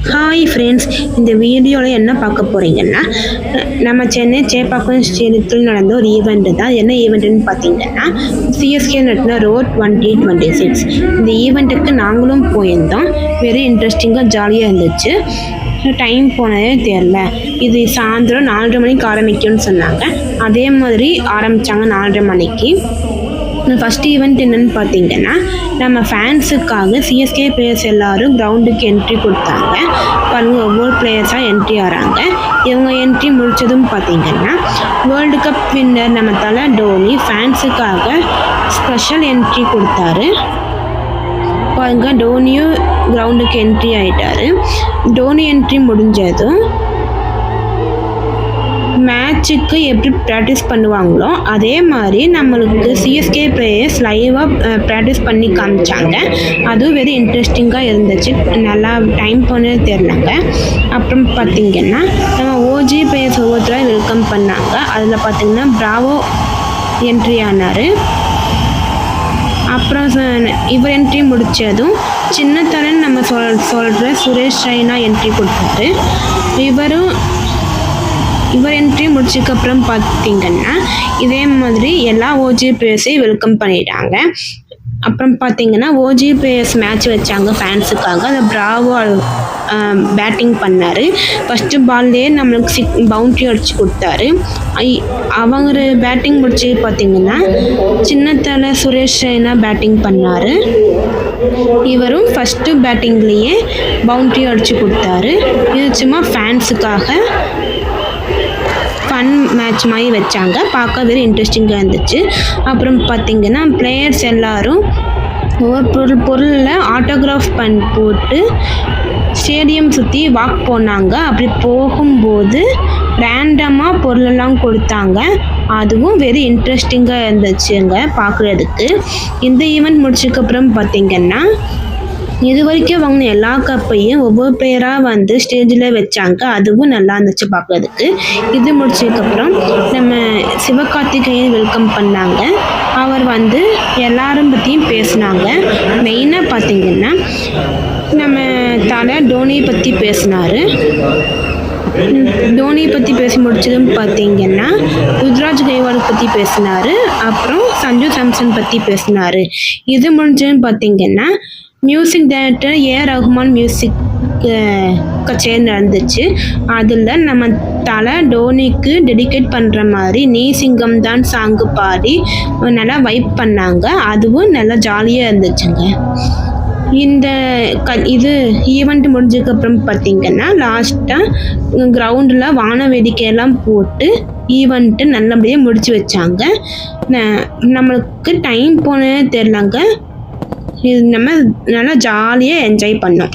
Hi friends, இந்த வீடியோவில் என்ன பார்க்க போகிறீங்கன்னா, நம்ம சென்னை சேப்பாக்கம் ஸ்டேடியத்தில் நடந்த ஒரு ஈவெண்ட் தான். என்ன ஈவெண்ட்டுன்னு பார்த்தீங்கன்னா, சிஎஸ்கே நடத்தின ரோட் 2026. இந்த ஈவெண்ட்டுக்கு நாங்களும் போயிருந்தோம். வெரி இன்ட்ரெஸ்டிங்காக ஜாலியாக இருந்துச்சு. டைம் போனதே தெரில. இது சாயந்தரம் 4:30 மணிக்கு ஆரம்பிக்கும்னு சொன்னாங்க. அதே மாதிரி ஆரம்பித்தாங்க 4:30 மணிக்கு. ஃபஸ்ட் ஈவெண்ட் என்னென்னு பார்த்தீங்கன்னா, நம்ம ஃபேன்ஸுக்காக சிஎஸ்கே பிளேயர்ஸ் எல்லோரும் கிரவுண்டுக்கு என்ட்ரி கொடுத்தாங்க. பாருங்கள், ஒவ்வொரு பிளேயர்ஸாக என்ட்ரி ஆகிறாங்க. இவங்க என்ட்ரி முடித்ததும் பார்த்தீங்கன்னா, வேர்ல்டு கப் வின்னர் நம்ம தலை டோனி ஃபேன்ஸுக்காக ஸ்பெஷல் என்ட்ரி கொடுத்தாரு. பாருங்க, டோனியும் கிரவுண்டுக்கு என்ட்ரி ஆகிட்டாரு. டோனி என்ட்ரி முடிஞ்சதும் மேட்சுக்கு எப்படி ப்ராக்டிஸ் பண்ணுவாங்களோ அதே மாதிரி நம்மளுக்கு சிஎஸ்கே பிளேயர்ஸ் லைவாக ப்ராக்டிஸ் பண்ணி காமிச்சாங்க. அதுவும் வெரி இன்ட்ரெஸ்டிங்காக இருந்துச்சு. நல்லா டைம் போனே தெரிலங்க. அப்புறம் பார்த்திங்கன்னா, நம்ம ஓஜி பிளேயர்ஸ் ஒவ்வொருத்தராக வெல்கம் பண்ணாங்க. அதில் பார்த்திங்கன்னா பிராவோ என்ட்ரி ஆனார். அப்புறம் இவர் என்ட்ரி முடித்ததும் சின்னத்தலன்னு நம்ம சொல்கிற சுரேஷ் ரெய்னா என்ட்ரி கொடுத்தாரு. இவர் என்ட்ரி முடிச்சதுக்கப்புறம் பார்த்திங்கன்னா, இதே மாதிரி எல்லா ஓஜி பிளேயர்ஸையும் வெல்கம் பண்ணிட்டாங்க. அப்புறம் பார்த்திங்கன்னா, ஓஜி பிளேயர்ஸ் மேட்ச் வச்சாங்க ஃபேன்ஸுக்காக. அதை பிராவோ பேட்டிங் பண்ணார். ஃபஸ்ட்டு பால்லேயே நம்மளுக்கு பவுண்ட்ரி அடித்து கொடுத்தாரு. அவங்க பேட்டிங் முடிச்சு பார்த்திங்கன்னா, சின்னத்தலை சுரேஷ் ரெய்னா பேட்டிங் பண்ணார். இவரும் ஃபஸ்ட்டு பேட்டிங்லேயே பவுண்ட்ரி அடித்து கொடுத்தாரு. இது சும்மா ஃபேன்ஸுக்காக ஃபன் மேட்ச் மாதிரி வச்சாங்க. பார்க்க வெரி இன்ட்ரெஸ்டிங்காக இருந்துச்சு. அப்புறம் பார்த்திங்கன்னா, பிளேயர்ஸ் எல்லோரும் ஒவ்வொரு பொருளில் ஆட்டோகிராஃப் போட்டு ஸ்டேடியம் சுற்றி வாக் போனாங்க. அப்படி போகும்போது ரேண்டமாக பொருளெல்லாம் கொடுத்தாங்க. அதுவும் வெரி இன்ட்ரெஸ்டிங்காக இருந்துச்சுங்க பார்க்குறதுக்கு. இந்த ஈவெண்ட் முடிச்சதுக்கப்புறம் பார்த்திங்கன்னா, இது வரைக்கும் வாங்கின எல்லா கப்பையும் ஒவ்வொரு பிளேயராக வந்து ஸ்டேஜில் வச்சாங்க. அதுவும் நல்லா இருந்துச்சு பார்க்குறதுக்கு. இது முடிச்சதுக்கப்புறம் நம்ம சிவகார்த்திகேயன் வெல்கம் பண்ணாங்க. அவர் வந்து எல்லாரும் பற்றியும் பேசினாங்க. மெயினாக பார்த்திங்கன்னா, நம்ம தலை டோனியை பற்றி பேசினார். டோனியை பற்றி பேசி முடிச்சதும் பார்த்திங்கன்னா, ருத்ராஜ் கைவாலை பற்றி பேசினார். அப்புறம் சஞ்சு சாம்சன் பற்றி பேசினார். இது முடிஞ்சதுன்னு பார்த்திங்கன்னா, மியூசிக் டைரக்டர் ரஹ்மான் மியூசிக் கச்சேரி நடந்துச்சு. அதில் நம்ம தலை டோனிக்கு டெடிகேட் பண்ணுற மாதிரி நீ சிங்கம் தான் சாங்கு பாடி நல்லா வைப் பண்ணாங்க. அதுவும் நல்லா ஜாலியாக இருந்துச்சுங்க. இது ஈவெண்ட் முடிஞ்சதுக்கப்புறம் பார்த்திங்கன்னா, லாஸ்ட்டாக கிரவுண்டில் வான வேடிக்கையெல்லாம் போட்டு ஈவெண்ட்டு நல்லபடியாக முடிச்சு வச்சாங்க. நம்மளுக்கு டைம் போனே தெரிலங்க. இது நம்ம நல்லா ஜாலியாக என்ஜாய் பண்ணோம்.